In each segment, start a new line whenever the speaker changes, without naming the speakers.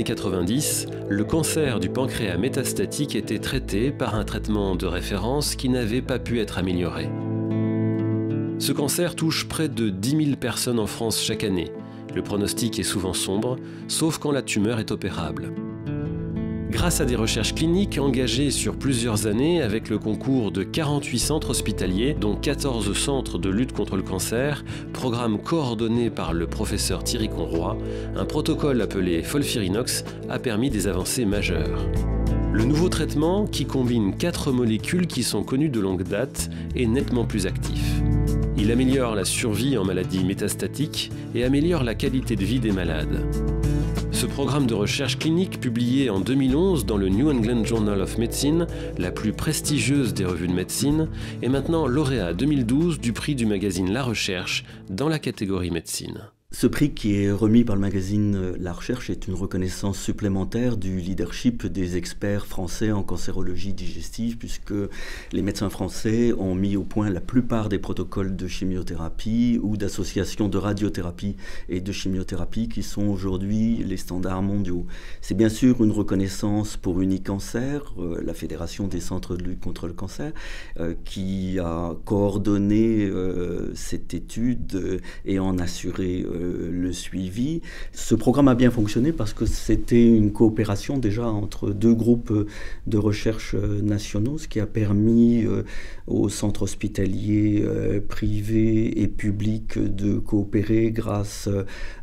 90, le cancer du pancréas métastatique était traité par un traitement de référence qui n'avait pas pu être amélioré. Ce cancer touche près de 10 000 personnes en France chaque année. Le pronostic est souvent sombre, sauf quand la tumeur est opérable. Grâce à des recherches cliniques engagées sur plusieurs années avec le concours de 48 centres hospitaliers, dont 14 centres de lutte contre le cancer, programme coordonné par le professeur Thierry Conroy, un protocole appelé FOLFIRINOX a permis des avancées majeures. Le nouveau traitement, qui combine 4 molécules qui sont connues de longue date, est nettement plus actif. Il améliore la survie en maladie métastatique et améliore la qualité de vie des malades. Ce programme de recherche clinique, publié en 2011 dans le New England Journal of Medicine, la plus prestigieuse des revues de médecine, est maintenant lauréat 2012 du prix du magazine La Recherche dans la catégorie médecine.
Ce prix qui est remis par le magazine La Recherche est une reconnaissance supplémentaire du leadership des experts français en cancérologie digestive, puisque les médecins français ont mis au point la plupart des protocoles de chimiothérapie ou d'association de radiothérapie et de chimiothérapie qui sont aujourd'hui les standards mondiaux. C'est bien sûr une reconnaissance pour Unicancer, la Fédération des centres de lutte contre le cancer, qui a coordonné cette étude et en assuré le suivi. Ce programme a bien fonctionné parce que c'était une coopération déjà entre 2 groupes de recherche nationaux, ce qui a permis aux centres hospitaliers privés et publics de coopérer grâce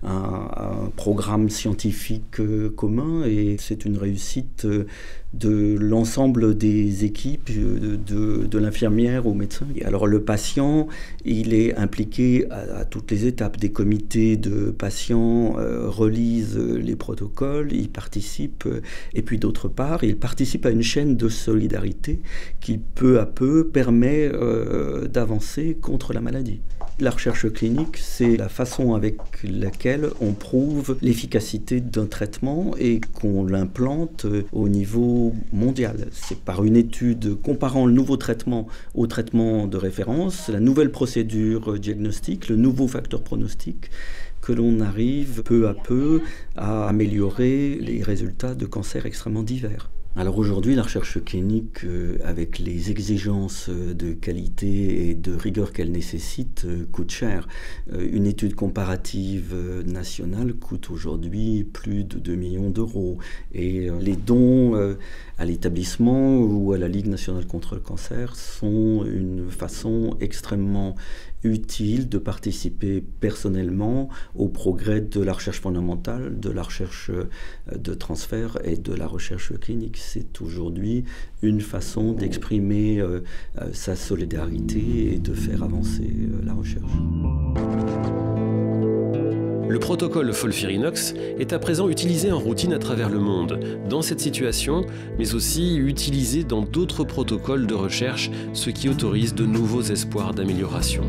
à un programme scientifique commun, et c'est une réussite de l'ensemble des équipes, de l'infirmière au médecin. Et alors le patient, il est impliqué à toutes les étapes. Des comités de patients relisent les protocoles, il participe, et puis d'autre part, il participe à une chaîne de solidarité qui peu à peu permet d'avancer contre la maladie. La recherche clinique, c'est la façon avec laquelle on prouve l'efficacité d'un traitement et qu'on l'implante au niveau mondial. C'est par une étude comparant le nouveau traitement au traitement de référence, la nouvelle procédure diagnostique, le nouveau facteur pronostic, que l'on arrive peu à peu à améliorer les résultats de cancers extrêmement divers. Alors aujourd'hui, la recherche clinique, avec les exigences de qualité et de rigueur qu'elle nécessite, coûte cher. Une étude comparative nationale coûte aujourd'hui plus de 2 millions d'euros. Et les dons à l'établissement ou à la Ligue nationale contre le cancer sont une façon extrêmement utile de participer personnellement au progrès de la recherche fondamentale, de la recherche de transfert et de la recherche clinique. C'est aujourd'hui une façon d'exprimer sa solidarité et de faire avancer la recherche.
Le protocole FOLFIRINOX est à présent utilisé en routine à travers le monde, dans cette situation, mais aussi utilisé dans d'autres protocoles de recherche, ce qui autorise de nouveaux espoirs d'amélioration.